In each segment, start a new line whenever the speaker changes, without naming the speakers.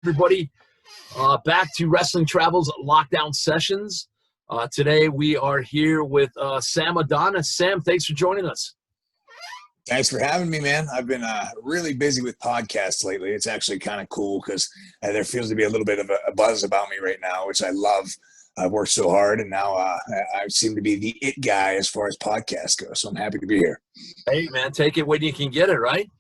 Everybody, back to Wrestling Travels Lockdown Sessions. Today we are here with Sam Adonis. Sam, thanks for joining us.
Thanks for having me, man. I've been really busy with podcasts lately. It's actually kind of cool because there feels to be a little bit of a buzz about me right now, which I love. I've worked so hard, and now I seem to be the it guy as far as podcasts go. So I'm happy to be here.
Hey, man, take it when you can get it, right?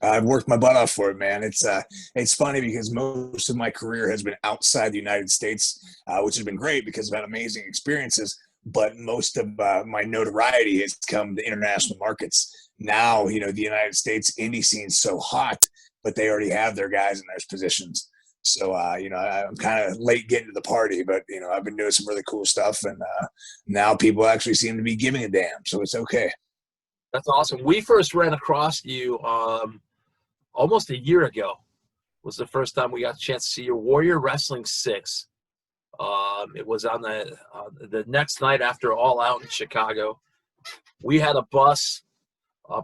I've worked my butt off for it, man. It's funny because most of my career has been outside the United States, which has been great because I've had amazing experiences. But most of my notoriety has come to international markets. Now, the United States indie scene's so hot, but they already have their guys in those positions. So, I'm kind of late getting to the party, but, I've been doing some really cool stuff. And now people actually seem to be giving a damn. So it's okay.
That's awesome. We first ran across you almost a year ago. Was the first time we got a chance to see your Warrior Wrestling 6. It was on the next night after All Out in Chicago. We had a bus,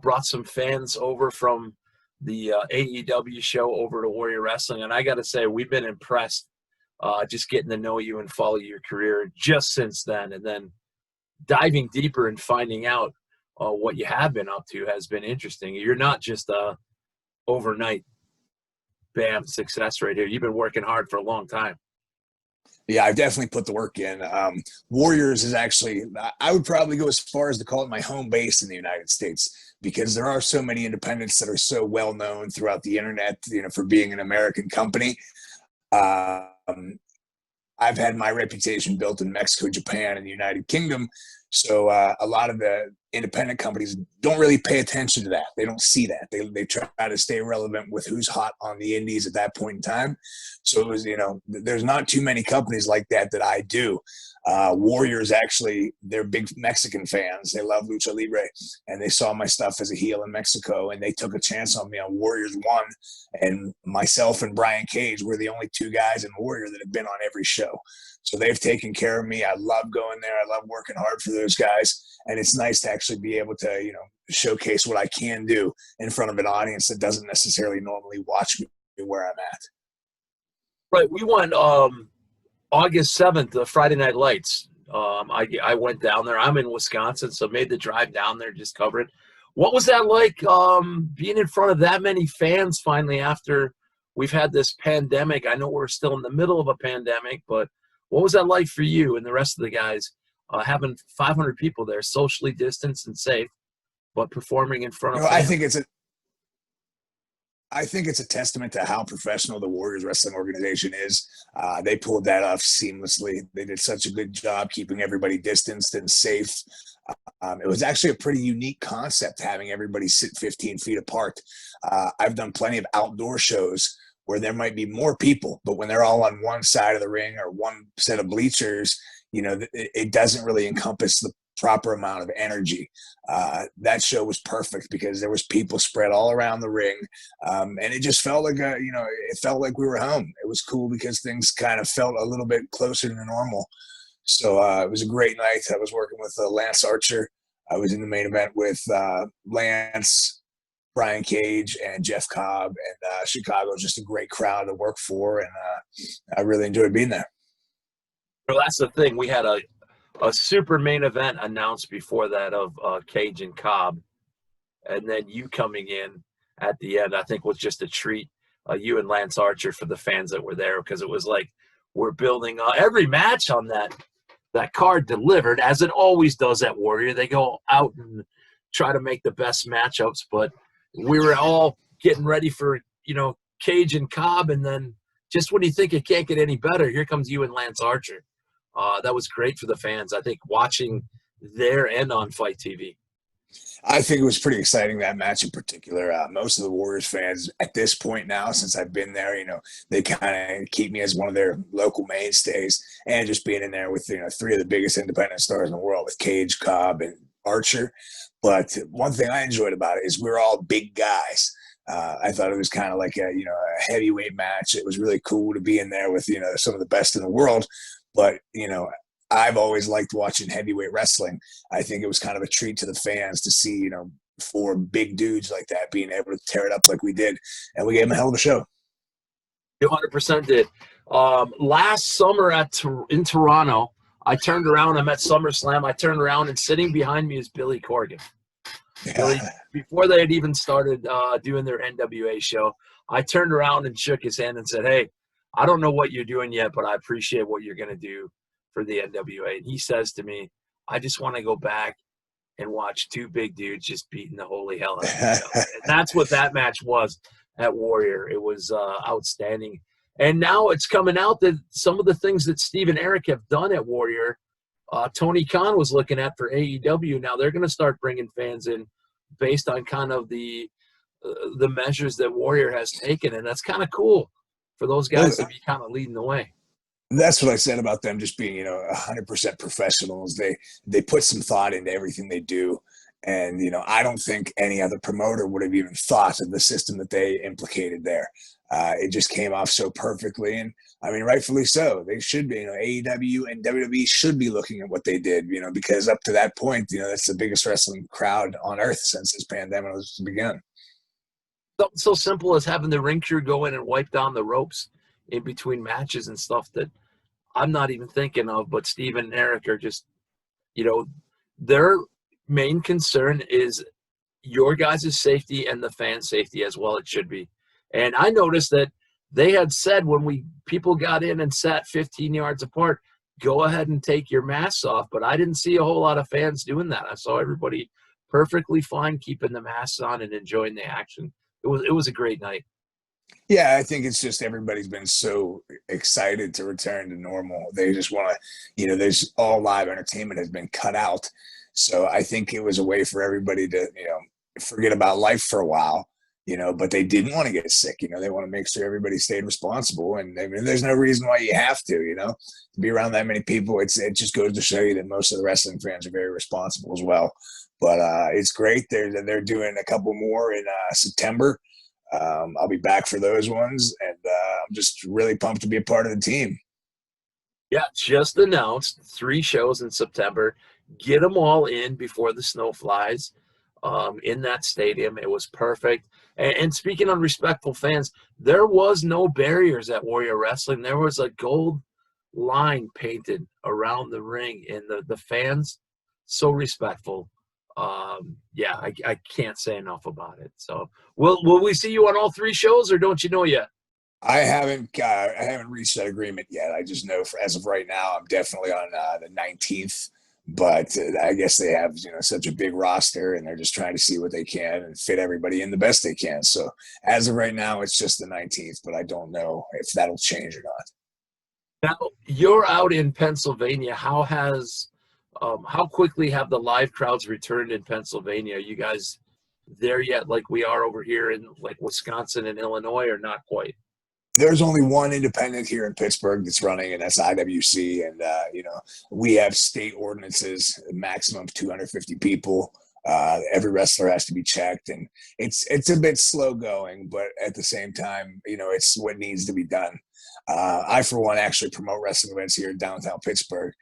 brought some fans over from the AEW show over to Warrior Wrestling, and I got to say, we've been impressed just getting to know you and follow your career just since then, and then diving deeper and finding out what you have been up to has been interesting. You're not just a overnight bam success right here. You've been working hard for a long time.
Yeah, I've definitely put the work in. Warriors is actually, I would probably go as far as to call it my home base in the United States, because there are so many independents that are so well known throughout the internet, for being an American company. I've had my reputation built in Mexico, Japan, and the United Kingdom. So a lot of the independent companies don't really pay attention to that. They don't see that. They try to stay relevant with who's hot on the indies at that point in time. So it was, there's not too many companies like that I do. Warriors, actually, they're big Mexican fans. They love Lucha Libre, and they saw my stuff as a heel in Mexico, and they took a chance on me on Warriors 1. And myself and Brian Cage were the only two guys in Warrior that have been on every show. So they've taken care of me. I love going there. I love working hard for those guys. And it's nice to actually be able to, showcase what I can do in front of an audience that doesn't necessarily normally watch me where I'm at.
Right. We went August 7th, the Friday Night Lights. I went down there. I'm in Wisconsin, so made the drive down there, just cover it. What was that like, being in front of that many fans finally after we've had this pandemic? I know we're still in the middle of a pandemic, but what was that like for you and the rest of the guys, having 500 people there, socially distanced and safe, but performing in front of fans?
I think it's a testament to how professional the Warriors Wrestling organization is. They pulled that off seamlessly. They did such a good job keeping everybody distanced and safe. It was actually a pretty unique concept, having everybody sit 15 feet apart. I've done plenty of outdoor shows where there might be more people, but when they're all on one side of the ring or one set of bleachers, it doesn't really encompass the proper amount of energy. That show was perfect because there was people spread all around the ring, and it just felt like it felt like we were home. It was cool because things kind of felt a little bit closer to normal. So it was a great night. I was working with Lance Archer. I was in the main event with Lance, Brian Cage, and Jeff Cobb, and Chicago is just a great crowd to work for, and I really enjoyed being there.
Well, that's the thing. We had a super main event announced before that of Cage and Cobb, and then you coming in at the end, I think, was just a treat. You and Lance Archer, for the fans that were there, because it was like we're building every match on that card delivered, as it always does at Warrior. They go out and try to make the best matchups, but we were all getting ready for Cage and Cobb, and then just when you think it can't get any better, here comes you and Lance Archer. That was great for the fans, I think, watching there and on Fight TV.
I think it was pretty exciting, that match in particular. Most of the Warriors fans at this point now, since I've been there, they kind of keep me as one of their local mainstays, and just being in there with, three of the biggest independent stars in the world with Cage, Cobb, and Archer. But one thing I enjoyed about it is we're all big guys. I thought it was kind of like a heavyweight match. It was really cool to be in there with, some of the best in the world. But, I've always liked watching heavyweight wrestling. I think it was kind of a treat to the fans to see, four big dudes like that being able to tear it up like we did. And we gave them a hell of a show.
You 100% did. Last summer in Toronto, I turned around. I'm at SummerSlam. I turned around, and sitting behind me is Billy Corgan. Billy, before they had even started doing their NWA show, I turned around and shook his hand and said, "Hey, I don't know what you're doing yet, but I appreciate what you're going to do for the NWA." And he says to me, "I just want to go back and watch two big dudes just beating the holy hell out of each other." And that's what that match was at Warrior. It was outstanding. And now it's coming out that some of the things that Steve and Eric have done at Warrior, Tony Khan was looking at for AEW. Now they're going to start bringing fans in based on kind of the measures that Warrior has taken, and that's kind of cool for those guys to be kind of leading the way.
That's what I said about them just being, 100% professionals. They put some thought into everything they do. And, I don't think any other promoter would have even thought of the system that they implicated there. It just came off so perfectly. And I mean, rightfully so. They should be, AEW and WWE should be looking at what they did, because up to that point, that's the biggest wrestling crowd on earth since this pandemic has begun.
Something so simple as having the ring crew go in and wipe down the ropes in between matches and stuff that I'm not even thinking of, but Steve and Eric are just, their main concern is your guys' safety and the fan safety as well. It should be. And I noticed that they had said when people got in and sat 15 yards apart, go ahead and take your masks off. But I didn't see a whole lot of fans doing that. I saw everybody perfectly fine keeping the masks on and enjoying the action. It was a great night.
Yeah, I think it's just everybody's been so excited to return to normal. They just want to, there's all live entertainment has been cut out. So I think it was a way for everybody to, forget about life for a while, but they didn't want to get sick. They want to make sure everybody stayed responsible. And I mean, there's no reason why you have to be around that many people. It just goes to show you that most of the wrestling fans are very responsible as well. But it's great. They're doing a couple more in September. I'll be back for those ones, and I'm just really pumped to be a part of the team.
Yeah, just announced 3 shows in September. Get them all in before the snow flies in that stadium. It was perfect. And speaking of respectful fans, there was no barriers at Warrior Wrestling. There was a gold line painted around the ring, and the fans, so respectful. I can't say enough about it. So will we see you on all 3 shows, or don't you know yet?
I haven't reached that agreement yet. I just know as of right now, I'm definitely on the 19th. But I guess they have such a big roster, and they're just trying to see what they can and fit everybody in the best they can. So as of right now, it's just the 19th. But I don't know if that'll change or not.
Now you're out in Pennsylvania. How quickly have the live crowds returned in Pennsylvania? Are you guys there yet, like we are over here in like Wisconsin and Illinois, or not quite?
There's only one independent here in Pittsburgh that's running, and that's IWC. And, we have state ordinances, maximum of 250 people. Every wrestler has to be checked, and it's a bit slow going, but at the same time, it's what needs to be done. I, for one, actually promote wrestling events here in downtown Pittsburgh,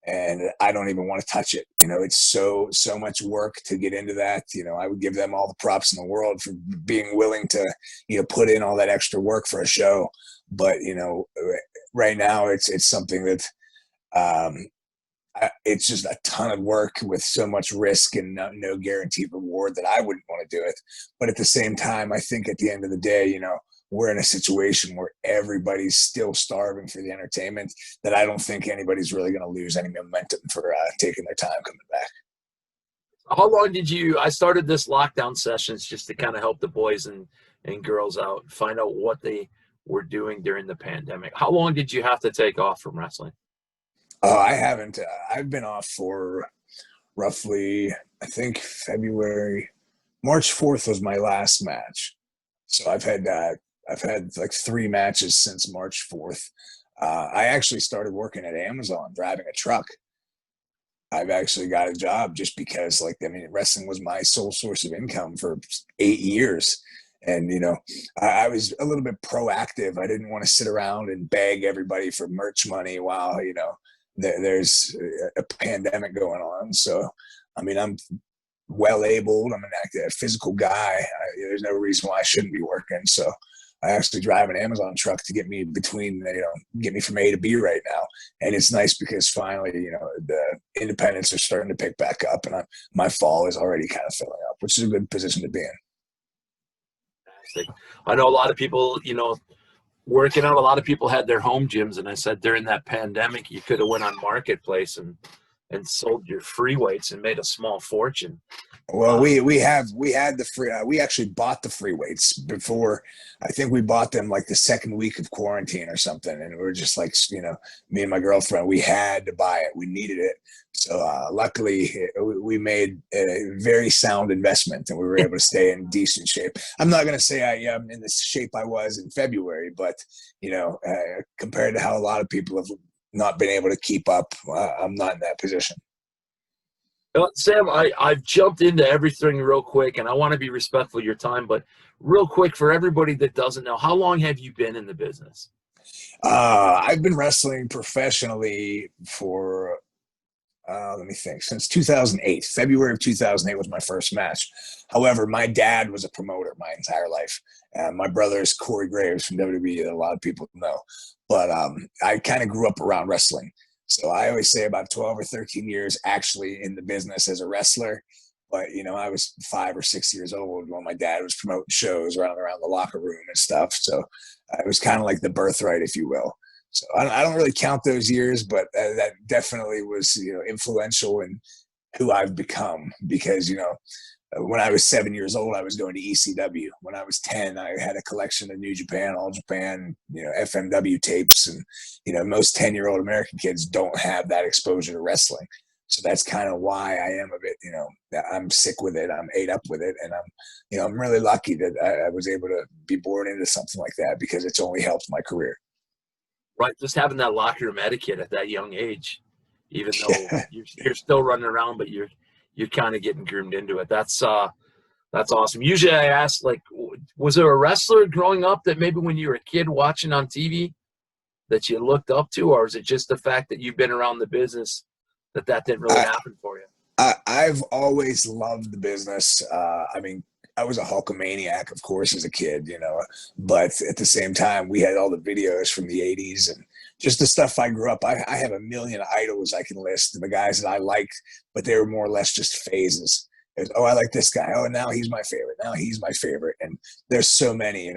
and I don't even want to touch it. It's so much work to get into that. I would give them all the props in the world for being willing to, put in all that extra work for a show. But, right now it's something that, it's just a ton of work with so much risk and no guaranteed reward that I wouldn't want to do it. But at the same time, I think at the end of the day, we're in a situation where everybody's still starving for the entertainment, that I don't think anybody's really going to lose any momentum for taking their time coming back.
How long I started this lockdown sessions just to kind of help the boys and girls out, find out what they were doing during the pandemic. How long did you have to take off from wrestling?
I haven't. I've been off for roughly, I think March 4th was my last match. So I've had like 3 matches since March 4th. I actually started working at Amazon, driving a truck. I've actually got a job just because, wrestling was my sole source of income for 8 years. And, I was a little bit proactive. I didn't want to sit around and beg everybody for merch money while, there's a pandemic going on. So, I'm well-abled. I'm a physical guy. There's no reason why I shouldn't be working. So I actually drive an Amazon truck to get me get me from A to B right now. And it's nice because finally, the independents are starting to pick back up, and my fall is already kind of filling up, which is a good position to be in.
I know a lot of people, working out, a lot of people had their home gyms, and I said during that pandemic, you could have went on Marketplace and sold your free weights and made a small fortune.
Well, we had the free. We actually bought the free weights before. I think we bought them like the second week of quarantine or something, and we were just like, me and my girlfriend, we had to buy it. We needed it. So luckily, we made a very sound investment, and we were able to stay in decent shape. I'm not going to say I am in the shape I was in February, but compared to how a lot of people have not been able to keep up, I'm not in that position.
Sam, I've jumped into everything real quick, and I want to be respectful of your time, but real quick, for everybody that doesn't know, how long have you been in the business?
I've been wrestling professionally for, let me think, since 2008. February of 2008 was my first match. However, my dad was a promoter my entire life. My brother is Corey Graves from WWE that a lot of people know. But I kind of grew up around wrestling. So I always say about 12 or 13 years actually in the business as a wrestler. But, I was 5 or 6 years old when my dad was promoting shows around the locker room and stuff. So it was kind of like the birthright, if you will. So I don't really count those years, but that definitely was, influential in who I've become because, when I was 7 years old, I was going to ECW. When I was 10, I had a collection of New Japan, All Japan, FMW tapes. And, most 10-year-old American kids don't have that exposure to wrestling. So that's kind of why I am a bit, I'm sick with it. I'm ate up with it. And I'm really lucky that I was able to be born into something like that because it's only helped my career.
Right. Just having that locker room etiquette at that young age, even though you're still running around, but you're kind of getting groomed into it. That's awesome. Usually I ask, like, was there a wrestler growing up that maybe when you were a kid watching on TV that you looked up to, or is it just the fact that you've been around the business that didn't really happen for you?
I've always loved the business. I was a Hulkamaniac, of course, as a kid, but at the same time, we had all the videos from the 80s and just the stuff I grew up. I have a million idols I can list, the guys that I liked, but they were more or less just phases. I like this guy. Oh, now he's my favorite. Now he's my favorite. And there's so many,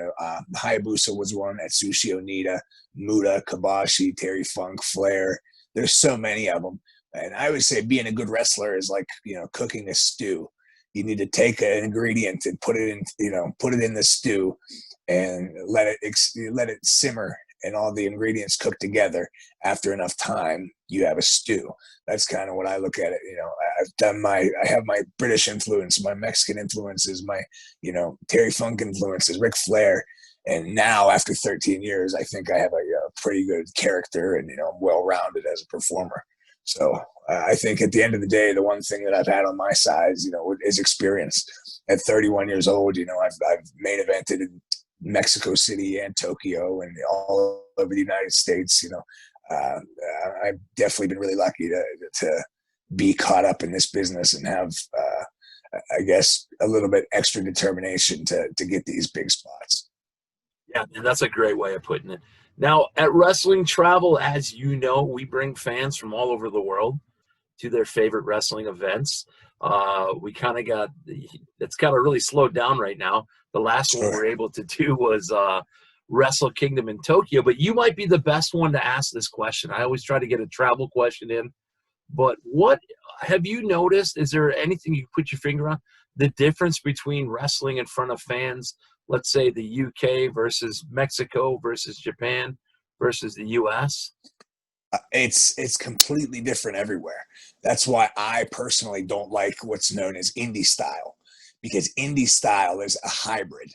Hayabusa was one, Atsushi Onita, Muta, Kabashi, Terry Funk, Flair. There's so many of them. And I would say being a good wrestler is like, cooking a stew. You need to take an ingredient and put it in the stew and let it simmer and all the ingredients cook together. After enough time, you have a stew. That's kind of what I look at it. I have my British influence, my Mexican influences, my, Terry Funk influences, Ric Flair. And now after 13 years, I think I have a pretty good character and, I'm well-rounded as a performer. So I think at the end of the day, the one thing that I've had on my side is experience. At 31 years old, I've main evented in Mexico City and Tokyo and all over the United States. I've definitely been really lucky to be caught up in this business and have, I guess, a little bit extra determination to get these big spots.
Yeah, and that's a great way of putting it. Now, at Wrestling Travel, as you know, we bring fans from all over the world to their favorite wrestling events. It's kind of really slowed down right now. The last one we were able to do was Wrestle Kingdom in Tokyo, but you might be the best one to ask this question. I always try to get a travel question in, but what have you noticed? Is there anything you put your finger on? The difference between wrestling in front of fans, let's say the UK versus Mexico versus Japan versus the US?
It's completely different everywhere. That's why I personally don't like what's known as indie style, because indie style is a hybrid.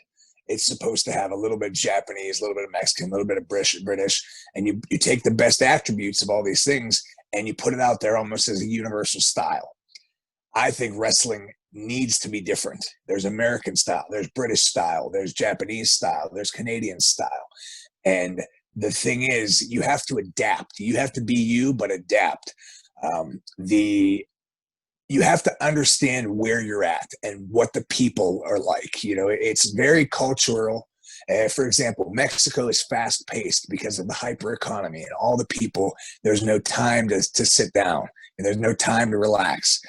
It's supposed to have a little bit of Japanese, a little bit of Mexican, a little bit of British, and you take the best attributes of all these things and you put it out there almost as a universal style. I think wrestling needs to be different. There's American style, there's British style, there's Japanese style, there's Canadian style. And the thing is, you have to adapt. You have to be you, but adapt. You have to understand where you're at and what the people are like. It's very cultural For example, Mexico is fast paced because of the hyper economy and all the people. There's no time to sit down and there's no time to relax.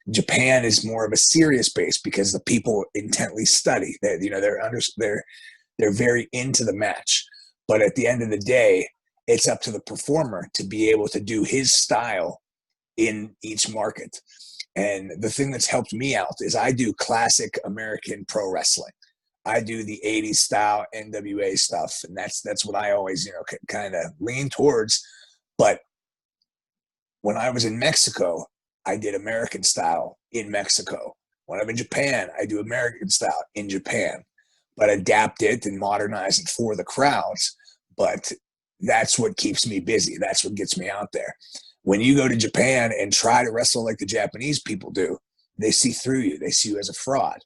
Japan is more of a serious pace because the people intently study. They're very into the match. But at the end of the day, it's up to the performer to be able to do his style in each market. And the thing that's helped me out is I do classic American pro wrestling. I do the 80s style NWA stuff. And that's what I always, kind of lean towards. But when I was in Mexico, I did American style in Mexico. When I'm in Japan, I do American style in Japan, but adapt it and modernize it for the crowds. But that's what keeps me busy. That's what gets me out there. When you go to Japan and try to wrestle like the Japanese people do, they see through you. They see you as a fraud.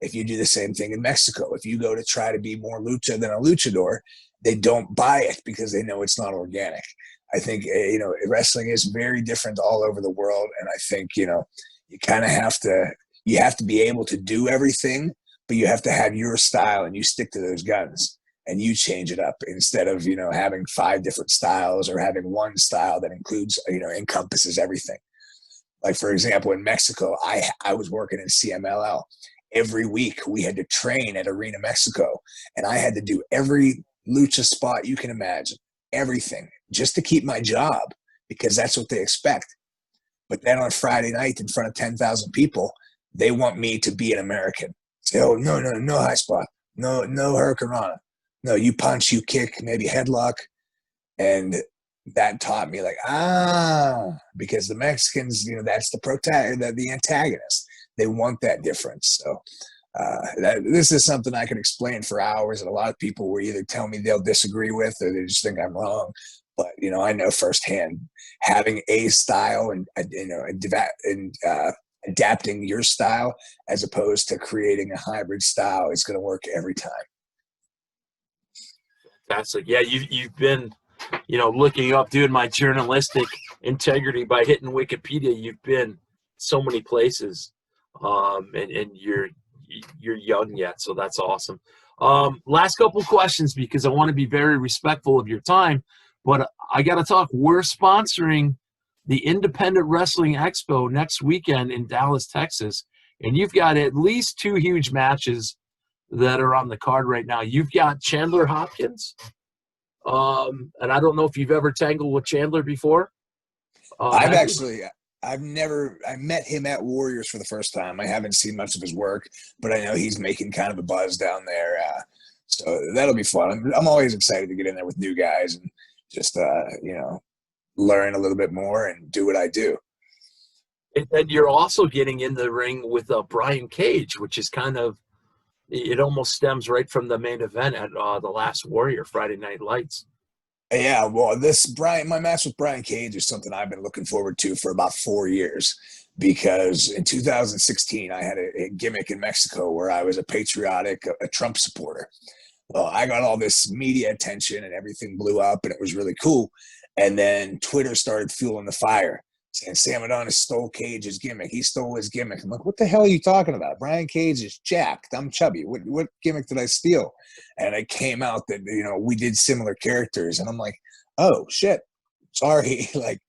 If you do the same thing in Mexico, if you go to try to be more lucha than a luchador, they don't buy it because they know it's not organic. I think, wrestling is very different all over the world. And I think, you kind of have to be able to do everything, but you have to have your style and you stick to those guns. And you change it up instead of, having 5 different styles or having one style that includes, encompasses everything. Like, for example, in Mexico, I was working in CMLL. Every week we had to train at Arena Mexico, and I had to do every lucha spot you can imagine, everything, just to keep my job because that's what they expect. But then on Friday night in front of 10,000 people, they want me to be an American. Say, oh, no high spot. No hurricanrana. No, you punch, you kick, maybe headlock. And that taught me because the Mexicans, that's the antagonist. They want that difference. So this is something I could explain for hours. And a lot of people will either tell me they'll disagree with or they just think I'm wrong. But, I know firsthand having a style and adapting your style as opposed to creating a hybrid style is going to work every time.
Fantastic. Yeah, you've been, looking up, doing my journalistic integrity by hitting Wikipedia. You've been so many places, and you're young yet, so that's awesome. Last couple questions because I want to be very respectful of your time, but I got to talk. We're sponsoring the Independent Wrestling Expo next weekend in Dallas, Texas, and you've got at least 2 huge matches that are on the card right now. You've got Chandler Hopkins, and I don't know if you've ever tangled with Chandler before.
I met him at Warriors for the first time. I haven't seen much of his work, but I know he's making kind of a buzz down there. So that'll be fun. I'm always excited to get in there with new guys and just, learn a little bit more and do what I do.
And you're also getting in the ring with Brian Cage, which is kind of, it almost stems right from the main event at the last Warrior, Friday Night Lights.
Yeah, well, my match with Brian Cage is something I've been looking forward to for about 4 years because in 2016, I had a gimmick in Mexico where I was a Trump supporter. Well, I got all this media attention and everything blew up and it was really cool. And then Twitter started fueling the fire. saying Sam Adonis stole Cage's gimmick. He stole his gimmick. I'm like, what the hell are you talking about? Brian Cage is jacked. I'm chubby. What gimmick did I steal? And it came out that, you know, we did similar characters. And I'm like, oh, shit. Sorry. Like,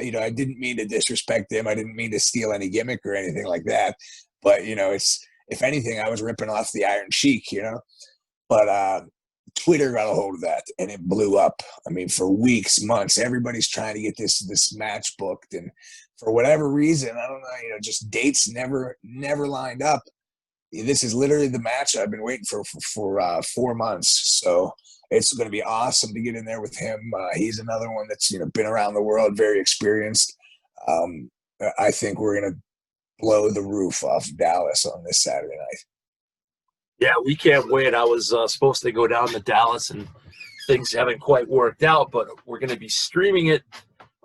you know, I didn't mean to disrespect him. I didn't mean to steal any gimmick or anything like that. But, you know, it's, if anything, I was ripping off the Iron Sheik, you know. But Twitter got a hold of that and it blew up. I mean, for weeks, months, everybody's trying to get this match booked, and for whatever reason, I don't know, you know, just dates never lined up. This is literally the match I've been waiting for 4 months. So it's going to be awesome to get in there with him. He's another one that's, you know, been around the world, very experienced. I think we're going to blow the roof off Dallas on this Saturday night.
Yeah, we can't wait. I was supposed to go down to Dallas, and things haven't quite worked out, but we're going to be streaming it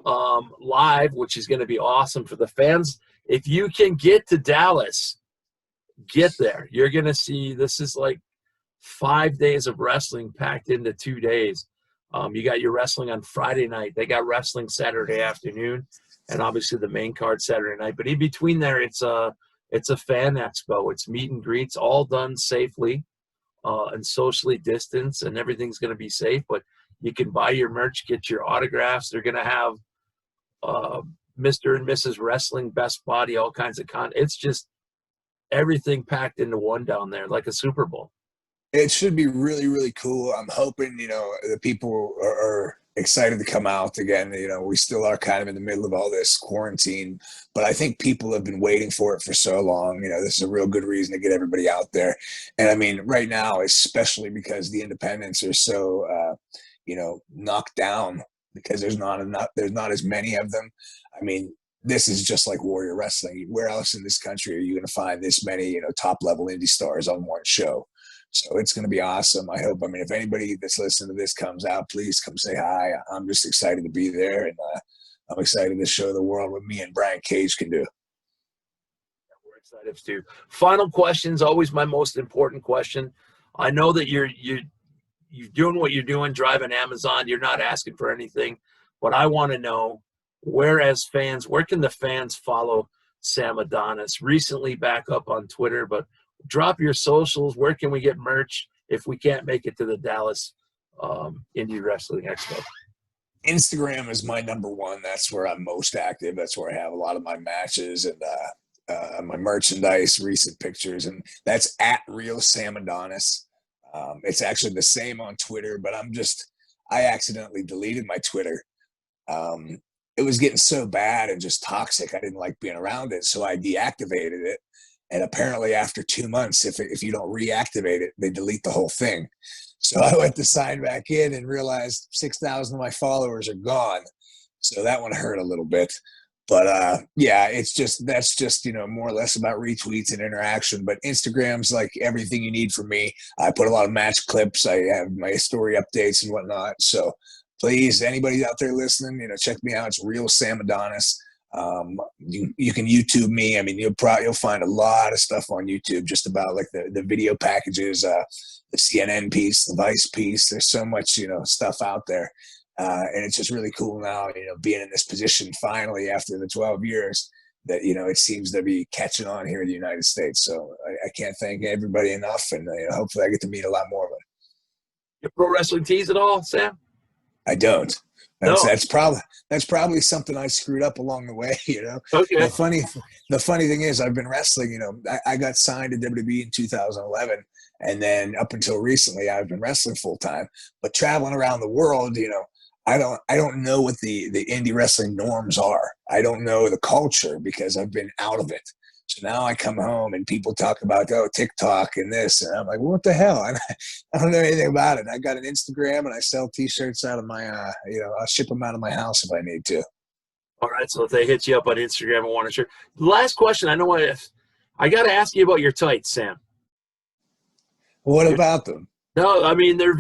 live, which is going to be awesome for the fans. If you can get to Dallas, get there. You're going to see, this is like 5 days of wrestling packed into 2 days. You got your wrestling on Friday night. They got wrestling Saturday afternoon, and obviously the main card Saturday night. But in between there, it's a fan expo. It's meet and greets, all done safely, and socially distance, and everything's going to be safe. But you can buy your merch, get your autographs. They're going to have Mr. and Mrs. Wrestling, Best Body, all kinds of It's just everything packed into one down there, like a Super Bowl.
It should be really, really cool. I'm hoping, the people are excited to come out again. We still are kind of in the middle of all this quarantine, but I think people have been waiting for it for so long. This is a real good reason to get everybody out there. And I mean, right now, especially because the independents are so, knocked down because there's not as many of them. I mean, this is just like Warrior Wrestling. Where else in this country are you going to find this many, top level indie stars on one show? So it's going to be awesome. I hope, if anybody that's listening to this comes out, please come say hi. I'm just excited to be there, and I'm excited to show the world what me and Brian Cage can do.
We're excited too. Final question is always my most important question. I know that you're doing what you're doing, driving Amazon. You're not asking for anything, but I want to know, where can the fans follow Sam Adonis? Recently back up on Twitter, but drop your socials. Where can we get merch if we can't make it to the Dallas Indie Wrestling Expo?
Instagram is my number one. That's where I'm most active. That's where I have a lot of my matches and my merchandise, recent pictures, and that's at Real Sam Adonis. It's actually the same on Twitter, but I accidentally deleted my Twitter. It was getting so bad and just toxic. I didn't like being around it, so I deactivated it. And apparently after 2 months, if you don't reactivate it, they delete the whole thing. So I went to sign back in and realized 6,000 of my followers are gone. So that one hurt a little bit. But that's just more or less about retweets and interaction. But Instagram's like everything you need from me. I put a lot of match clips. I have my story updates and whatnot. So please, anybody out there listening, check me out. It's Real Sam Adonis. You can YouTube me. You'll find a lot of stuff on YouTube just about like the video packages, the CNN piece, the Vice piece. There's so much, stuff out there. And it's just really cool now, being in this position finally after the 12 years that, it seems to be catching on here in the United States. So I can't thank everybody enough. And hopefully I get to meet a lot more of them.
You pro wrestling tees at all, Sam?
I don't.
No.
That's probably something I screwed up along the way.
Okay.
The funny thing is, I've been wrestling. I got signed to WWE in 2011, and then up until recently, I've been wrestling full time. But traveling around the world, I don't know what the indie wrestling norms are. I don't know the culture because I've been out of it. So now I come home and people talk about, TikTok and this. And I'm like, well, what the hell? I don't know anything about it. I got an Instagram and I sell T-shirts out of my, I'll ship them out of my house if I need to.
All right. So if they hit you up on Instagram and want a shirt. Last question. I know I got to ask you about your tights, Sam.
What about them?
No, they're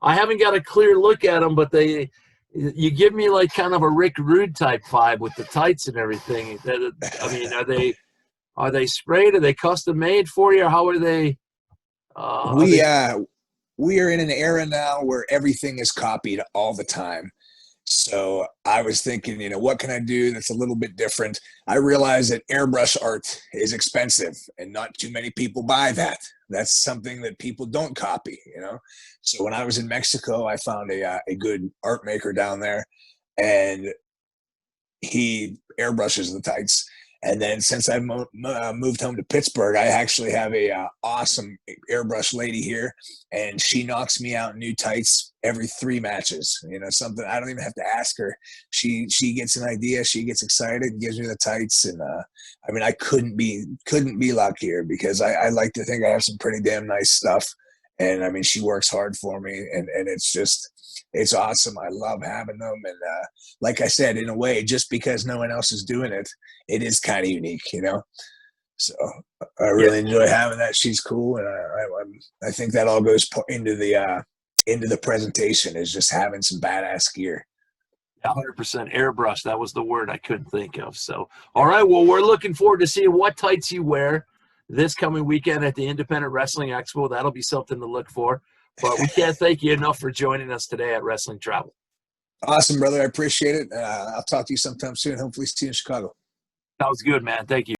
I haven't got a clear look at them, but you give me like kind of a Rick Rude type vibe with the tights and everything. Are they sprayed? Are they custom made for you? Or how are they?
We are in an era now where everything is copied all the time. So I was thinking, what can I do that's a little bit different? I realize that airbrush art is expensive and not too many people buy that. That's something that people don't copy, So when I was in Mexico, I found a good art maker down there, and he airbrushes the tights. And then since I moved home to Pittsburgh, I actually have a awesome airbrush lady here, and she knocks me out new tights every 3 matches. Something I don't even have to ask her. She gets an idea, she gets excited, and gives me the tights. And I couldn't be luckier because I like to think I have some pretty damn nice stuff. And she works hard for me, and it's awesome. I love having them. And like I said, in a way, just because no one else is doing it, it is kind of unique, So I really enjoy having that. She's cool. And I think that all goes into the presentation, is just having some badass gear.
100% airbrush. That was the word I couldn't think of. So, all right. Well, we're looking forward to seeing what tights you wear this coming weekend at the Independent Wrestling Expo. That'll be something to look for. But we can't thank you enough for joining us today at Wrestling Travel.
Awesome, brother. I appreciate it. I'll talk to you sometime soon. Hopefully see you in Chicago.
That was good, man. Thank you.